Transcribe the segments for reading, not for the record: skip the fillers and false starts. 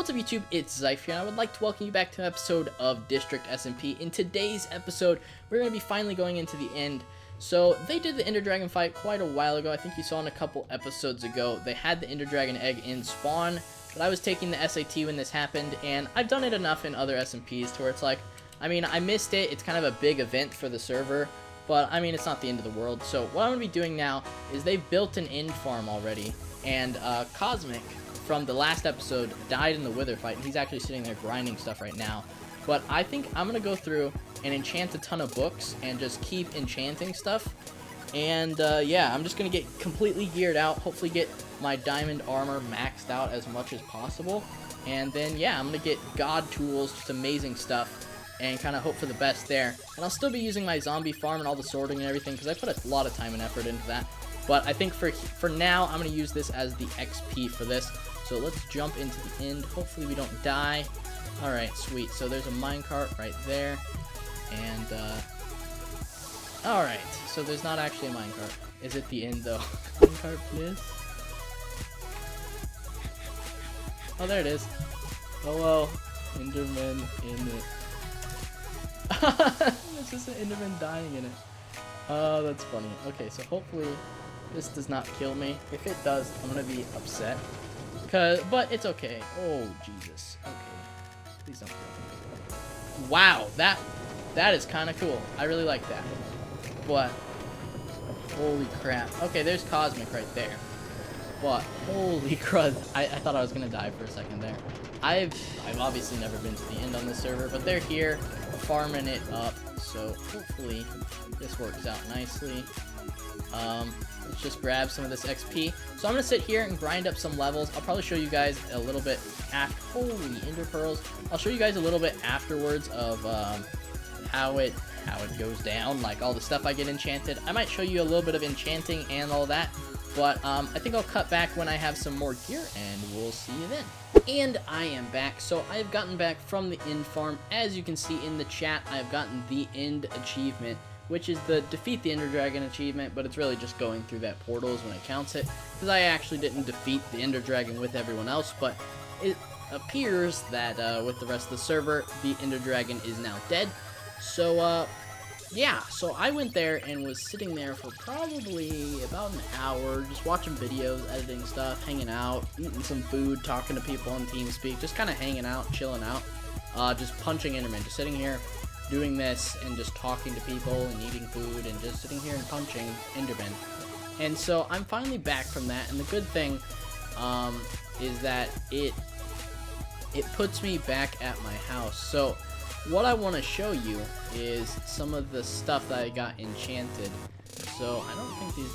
What's up YouTube, it's Zyph here, and I would like to welcome you back to an episode of District SMP. In today's episode, we're going to be finally going into the end. So, they did the Ender Dragon fight quite a while ago. I think you saw in a couple episodes ago. They had the Ender Dragon egg in spawn, but I was taking the SAT when this happened, and I've done it enough in other SMPs to where it's like, I mean, I missed it. It's kind of a big event for the server, but I mean, it's not the end of the world. So, what I'm going to be doing now is they've built an end farm already, and Cosmic from the last episode died in the Wither fight, and he's actually sitting there grinding stuff right now. But I think I'm gonna go through and enchant a ton of books and just keep enchanting stuff. And yeah, I'm just gonna get completely geared out, hopefully get my diamond armor maxed out as much as possible, and then yeah, I'm gonna get god tools, just amazing stuff, and kind of hope for the best there. And I'll still be using my zombie farm and all the sorting and everything, because I put a lot of time and effort into that. But I think for now, I'm going to use this as the XP for this. So let's jump into the end. Hopefully we don't die. Alright, sweet. So there's a minecart right there. And, alright. So there's not actually a minecart. Is it the end, though? Minecart, please? Oh, there it is. Hello, Enderman in it. It's just an Enderman dying in it. Oh, that's funny. Okay, so hopefully this does not kill me. If it does, I'm gonna be upset. But it's okay. Oh, Jesus. Okay. Please don't kill me. Wow, that is kind of cool. I really like that. But, holy crap. Okay, there's Cosmic right there. But, holy crud. I thought I was gonna die for a second there. I've obviously never been to the end on this server, but they're here farming it up. So, hopefully, this works out nicely. Let's just grab some of this XP. So I'm going to sit here and grind up some levels. I'll probably show you guys a little bit after. Holy Ender Pearls. I'll show you guys a little bit afterwards of how it goes down, like all the stuff I get enchanted. I might show you a little bit of enchanting and all that, but I think I'll cut back when I have some more gear, and we'll see you then. And I am back. So I've gotten back from the end farm. As you can see in the chat, I've gotten the end achievement, which is the defeat the Ender Dragon achievement, but it's really just going through that portals when it counts it, because I actually didn't defeat the Ender Dragon with everyone else, but it appears that with the rest of the server, the Ender Dragon is now dead. So yeah, so I went there and was sitting there for probably about an hour, just watching videos, editing stuff, hanging out, eating some food, talking to people on TeamSpeak, just kind of hanging out, chilling out, just punching Enderman, just sitting here, doing this and just talking to people and eating food and just sitting here and punching Enderman. And so I'm finally back from that, and the good thing is that it puts me back at my house. So what I want to show you is some of the stuff that I got enchanted. So I don't think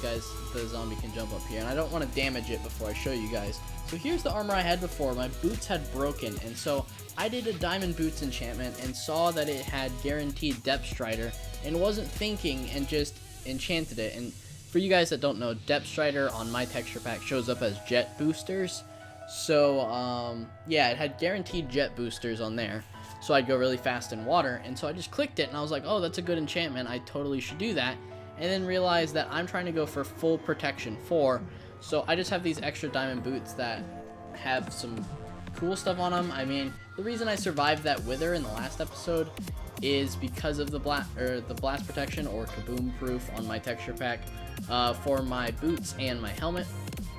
the zombie can jump up here, and I don't want to damage it before I show you guys. So here's the armor I had before. My boots had broken, and so I did a diamond boots enchantment and saw that it had guaranteed depth strider and wasn't thinking and just enchanted it. And for you guys that don't know, depth strider on my texture pack shows up as jet boosters. So yeah, it had guaranteed jet boosters on there, so I'd go really fast in water. And so I just clicked it and I was like, oh, that's a good enchantment, I totally should do that. And then realized that I'm trying to go for full protection 4, so I just have these extra diamond boots that have some cool stuff on them. I mean, the reason I survived that wither in the last episode is because of the blast protection or kaboom proof on my texture pack for my boots and my helmet.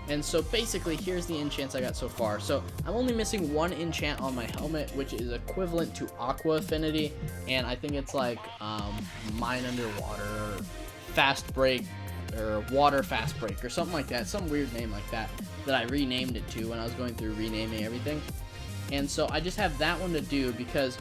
And so basically, here's the enchants I got so far. So I'm only missing one enchant on my helmet, which is equivalent to aqua affinity, and I think it's like mine underwater fast break, or water fast break, or something like that, some weird name like that I renamed it to when I was going through renaming everything. And so I just have that one to do because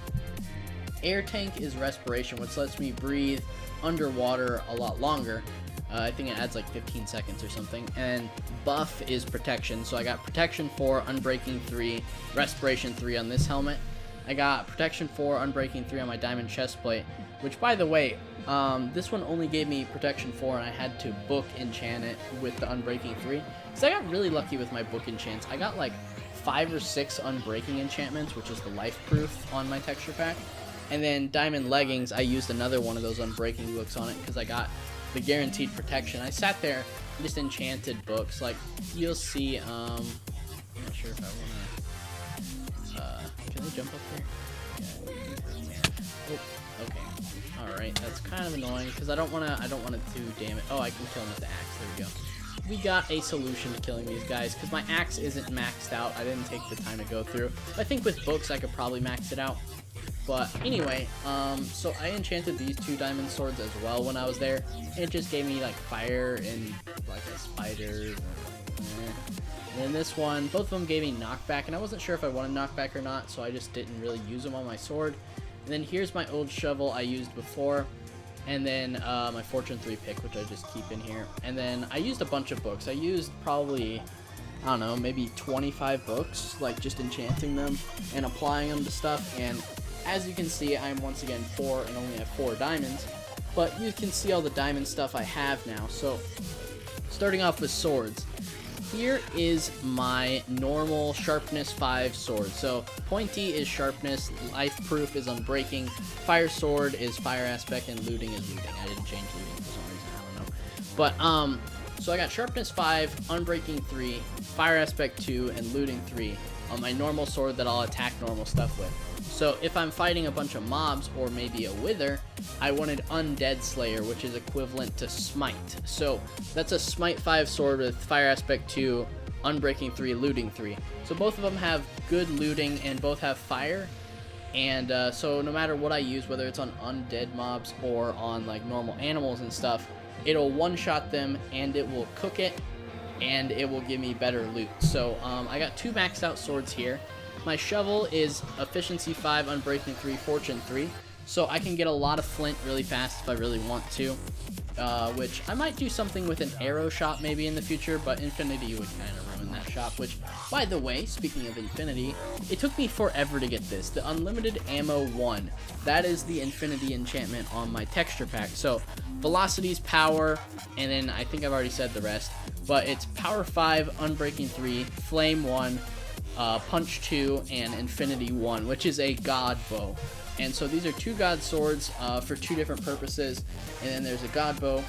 air tank is respiration, which lets me breathe underwater a lot longer. I think it adds like 15 seconds or something. And buff is protection, so I got protection 4, unbreaking 3, respiration 3 on this helmet. I got protection 4, unbreaking 3 on my diamond chestplate, which, by the way, this one only gave me protection 4, and I had to book enchant it with the unbreaking 3. So I got really lucky with my book enchants. I got like 5 or 6 unbreaking enchantments, which is the life proof on my texture pack. And then diamond leggings, I used another one of those unbreaking books on it because I got the guaranteed protection. I sat there and just enchanted books. Like, you'll see, I'm not sure if I want to Can I jump up there? Yeah. Oh, okay. Alright, that's kind of annoying because I don't want to do damage. Oh, I can kill him with the axe. There we go. We got a solution to killing these guys because my axe isn't maxed out. I didn't take the time to go through. I think with books I could probably max it out. But anyway, so I enchanted these 2 diamond swords as well when I was there. It just gave me like fire and like a spider. And then this one, both of them gave me knockback, and I wasn't sure if I wanted knockback or not, so I just didn't really use them on my sword. And then here's my old shovel I used before. And then my Fortune 3 pick, which I just keep in here. And then I used a bunch of books. I used probably, I don't know, maybe 25 books, like just enchanting them and applying them to stuff. And as you can see, I'm once again poor and only have 4 diamonds. But you can see all the diamond stuff I have now. So starting off with swords. Here is my normal sharpness 5 sword. So pointy is sharpness, life proof is unbreaking, fire sword is fire aspect, and looting is looting. I didn't change looting for some reason, I don't know. But so I got sharpness 5, unbreaking 3, fire aspect 2, and looting 3 on my normal sword that I'll attack normal stuff with. So if I'm fighting a bunch of mobs or maybe a wither, I wanted Undead Slayer, which is equivalent to Smite. So that's a Smite 5 sword with Fire Aspect 2, Unbreaking 3, Looting 3. So both of them have good looting and both have fire. And so no matter what I use, whether it's on undead mobs or on like normal animals and stuff, it'll one-shot them and it will cook it and it will give me better loot. So I got 2 maxed out swords here. My shovel is efficiency 5, unbreaking 3, fortune 3, so I can get a lot of flint really fast if I really want to, which I might do something with an arrow shop maybe in the future, but infinity would kind of ruin that shop, which, by the way, speaking of infinity, it took me forever to get this, the unlimited ammo 1. That is the infinity enchantment on my texture pack. So velocity's power, and then I think I've already said the rest, but it's power 5, unbreaking 3, flame 1, punch 2, and infinity 1, which is a god bow. And so these are 2 god swords for 2 different purposes. And then there's a god bow.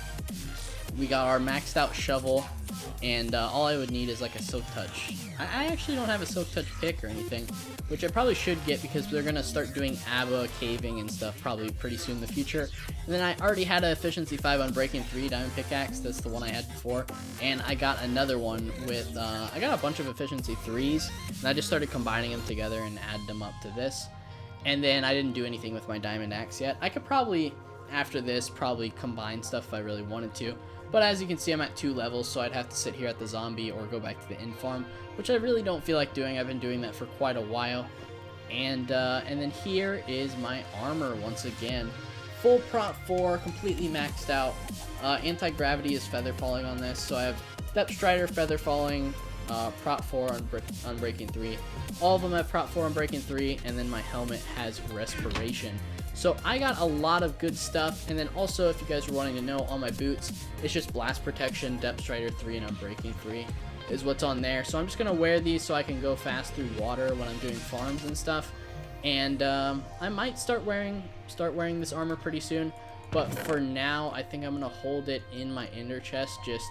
We got our maxed out shovel, and all I would need is like a silk touch. I actually don't have a silk touch pick or anything, which I probably should get because they're gonna start doing Abba caving and stuff probably pretty soon in the future. And then I already had an efficiency 5 unbreaking 3 diamond pickaxe. That's the one I had before, and I got another one with I got a bunch of efficiency 3s, and I just started combining them together and added them up to this. And then I didn't do anything with my diamond axe yet. I could probably after this probably combine stuff if I really wanted to. But as you can see, I'm at 2 levels, so I'd have to sit here at the zombie or go back to the inn farm, which I really don't feel like doing. I've been doing that for quite a while. And then here is my armor once again. Full prot 4, completely maxed out. Anti-gravity is feather falling on this, so I have Step Strider, feather falling, prot 4, unbreaking 3. All of them have prot 4, unbreaking 3, and then my helmet has respiration. So I got a lot of good stuff, and then also, if you guys were wanting to know, on my boots, it's just blast protection, depth strider 3, and unbreaking 3 is what's on there. So I'm just gonna wear these so I can go fast through water when I'm doing farms and stuff. And I might start wearing this armor pretty soon, but for now, I think I'm gonna hold it in my ender chest just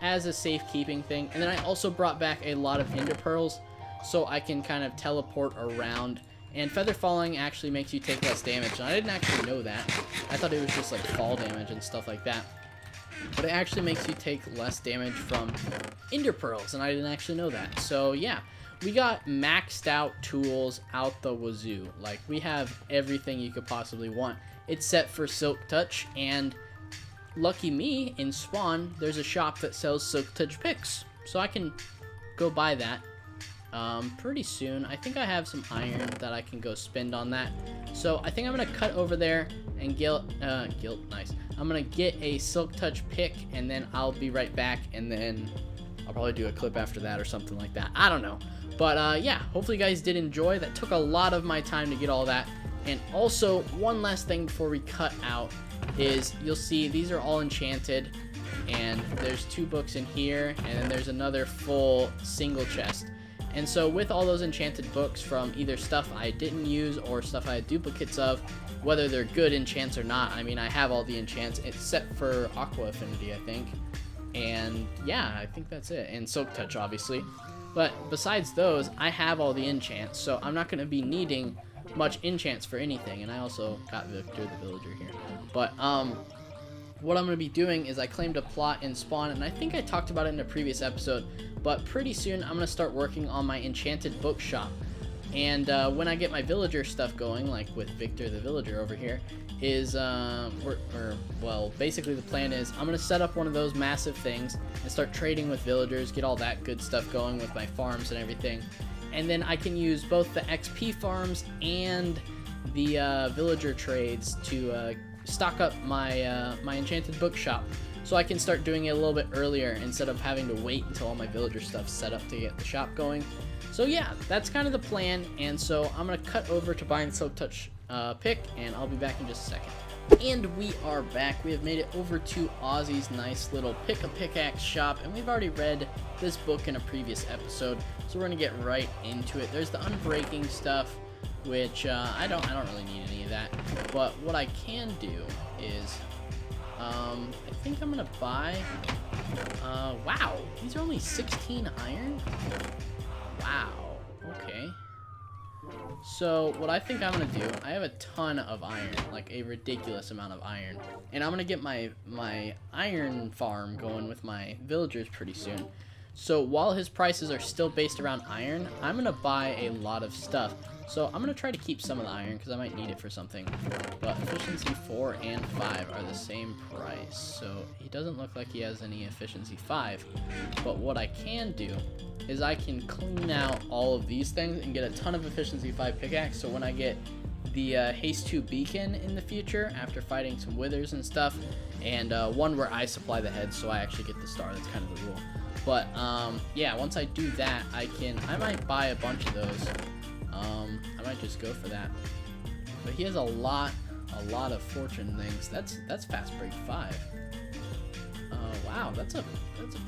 as a safekeeping thing. And then I also brought back a lot of ender pearls, so I can kind of teleport around. And feather falling actually makes you take less damage, and I didn't actually know that. I thought it was just like fall damage and stuff like that. But it actually makes you take less damage from ender pearls, and I didn't actually know that. So yeah, we got maxed out tools out the wazoo. Like, we have everything you could possibly want. It's set for silk touch, and lucky me, in spawn, there's a shop that sells silk touch picks. So I can go buy that. Pretty soon. I think I have some iron that I can go spend on that. So I think I'm gonna cut over there and nice. I'm gonna get a silk touch pick, and then I'll be right back, and then I'll probably do a clip after that or something like that. I don't know. But yeah, hopefully you guys did enjoy. That took a lot of my time to get all that. And also, one last thing before we cut out is you'll see these are all enchanted, and there's 2 books in here, and then there's another full single chest. And so with all those enchanted books from either stuff I didn't use or stuff I had duplicates of, whether they're good enchants or not, I mean, I have all the enchants. It's set for Aqua Affinity, I think. And yeah, I think that's it. And Silk Touch, obviously. But besides those, I have all the enchants, so I'm not going to be needing much enchants for anything. And I also got Victor the Villager here. But what I'm going to be doing is I claimed a plot in Spawn, and I think I talked about it in a previous episode, but pretty soon I'm going to start working on my enchanted bookshop. And when I get my villager stuff going, like with Victor the Villager over here, is, well, basically the plan is I'm going to set up one of those massive things and start trading with villagers, get all that good stuff going with my farms and everything. And then I can use both the XP farms and the villager trades to stock up my my enchanted bookshop, so I can start doing it a little bit earlier instead of having to wait until all my villager stuff's set up to get the shop going. So yeah, that's kind of the plan, and so I'm going to cut over to buying the Silk Touch pick, and I'll be back in just a second. And we are back. We have made it over to Ozzy's nice little pick-a-pickaxe shop, and we've already read this book in a previous episode, so we're going to get right into it. There's the unbreaking stuff, which I don't really need any of that, but what I can do is I think I'm going to buy, wow, these are only 16 iron? Wow, okay. So what I think I'm gonna do, I have a ton of iron, like a ridiculous amount of iron, and I'm gonna get my iron farm going with my villagers pretty soon. So while his prices are still based around iron, I'm gonna buy a lot of stuff. So I'm gonna try to keep some of the iron because I might need it for something. But efficiency 4 and 5 are the same price, so he doesn't look like he has any efficiency 5. But what I can do is I can clean out all of these things and get a ton of efficiency 5 pickaxe, so when I get the haste 2 beacon in the future after fighting some withers and stuff, and one where I supply the heads so I actually get the star, that's kind of the rule. But yeah, once I do that, I might buy a bunch of those. I might just go for that. But he has a lot of fortune things. That's fast break 5. Wow, that's a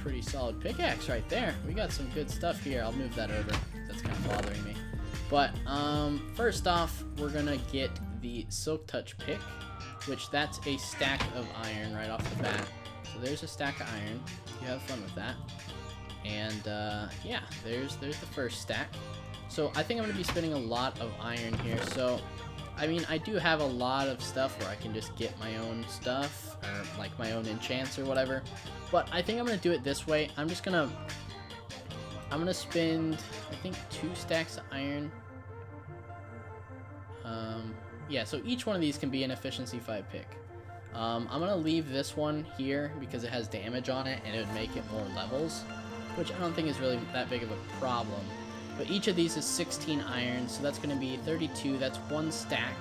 pretty solid pickaxe right there. We got some good stuff here. I'll move that over. That's kind of bothering me. But first off, we're gonna get the Silk Touch pick, which that's a stack of iron right off the bat. So there's a stack of iron. You have fun with that. And yeah, there's the first stack. So I think I'm gonna be spending a lot of iron here. So I mean, I do have a lot of stuff where I can just get my own stuff, or like my own enchants or whatever. But I think I'm gonna do it this way. I'm gonna spend, I think, 2 stacks of iron. Yeah, so each one of these can be an efficiency 5 pick. I'm gonna leave this one here because it has damage on it and it would make it more levels, which I don't think is really that big of a problem. But each of these is 16 iron, so that's going to be 32. That's 1 stack.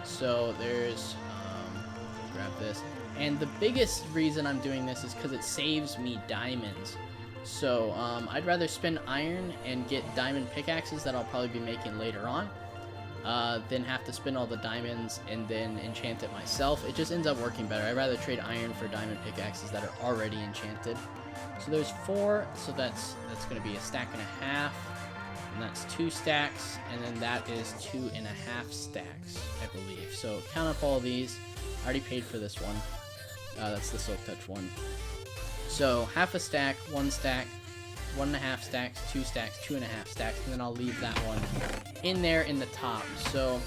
So there's, grab this. And the biggest reason I'm doing this is because it saves me diamonds. So I'd rather spend iron and get diamond pickaxes that I'll probably be making later on, than have to spend all the diamonds and then enchant it myself. It just ends up working better. I'd rather trade iron for diamond pickaxes that are already enchanted. So there's 4, so that's going to be a stack and a half. And that's 2 stacks, and then that is 2.5 stacks, I believe. So count up all these. I already paid for this one. That's the Silk Touch one. So half a stack, 1 stack, 1.5 stacks, 2 stacks, 2.5 stacks, and then I'll leave that one in there in the top. So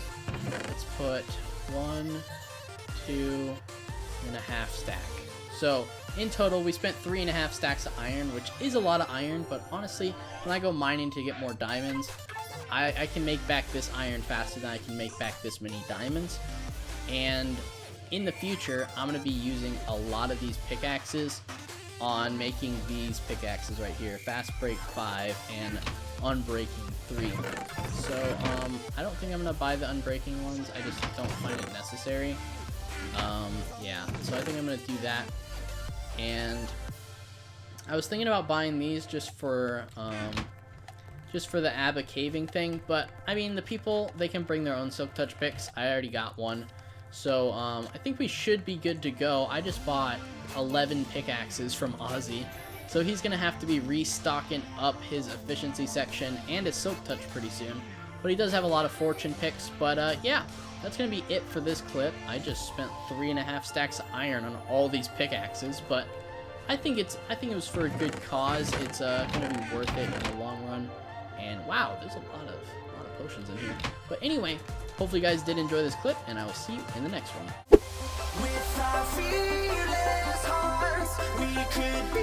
let's put 1, 2.5 stack. So in total, we spent 3.5 stacks of iron, which is a lot of iron, but honestly, when I go mining to get more diamonds, I can make back this iron faster than I can make back this many diamonds. And in the future, I'm going to be using a lot of these pickaxes on making these pickaxes right here, Fast Break 5 and Unbreaking 3. So I don't think I'm going to buy the Unbreaking ones, I just don't find it necessary. Yeah, so I think I'm going to do that. And I was thinking about buying these just for the Abba caving thing, but I mean, the people, they can bring their own Silk Touch picks. I already got one, so I think we should be good to go. I just bought 11 pickaxes from Ozzy, so he's gonna have to be restocking up his efficiency section and his Silk Touch pretty soon. But he does have a lot of fortune picks. But yeah, that's gonna be it for this clip. I just spent 3.5 stacks of iron on all these pickaxes, but I think it was for a good cause. It's gonna be worth it in the long run. And wow, there's a lot of potions in here. But anyway, hopefully you guys did enjoy this clip, and I will see you in the next one. With our fearless hearts, we could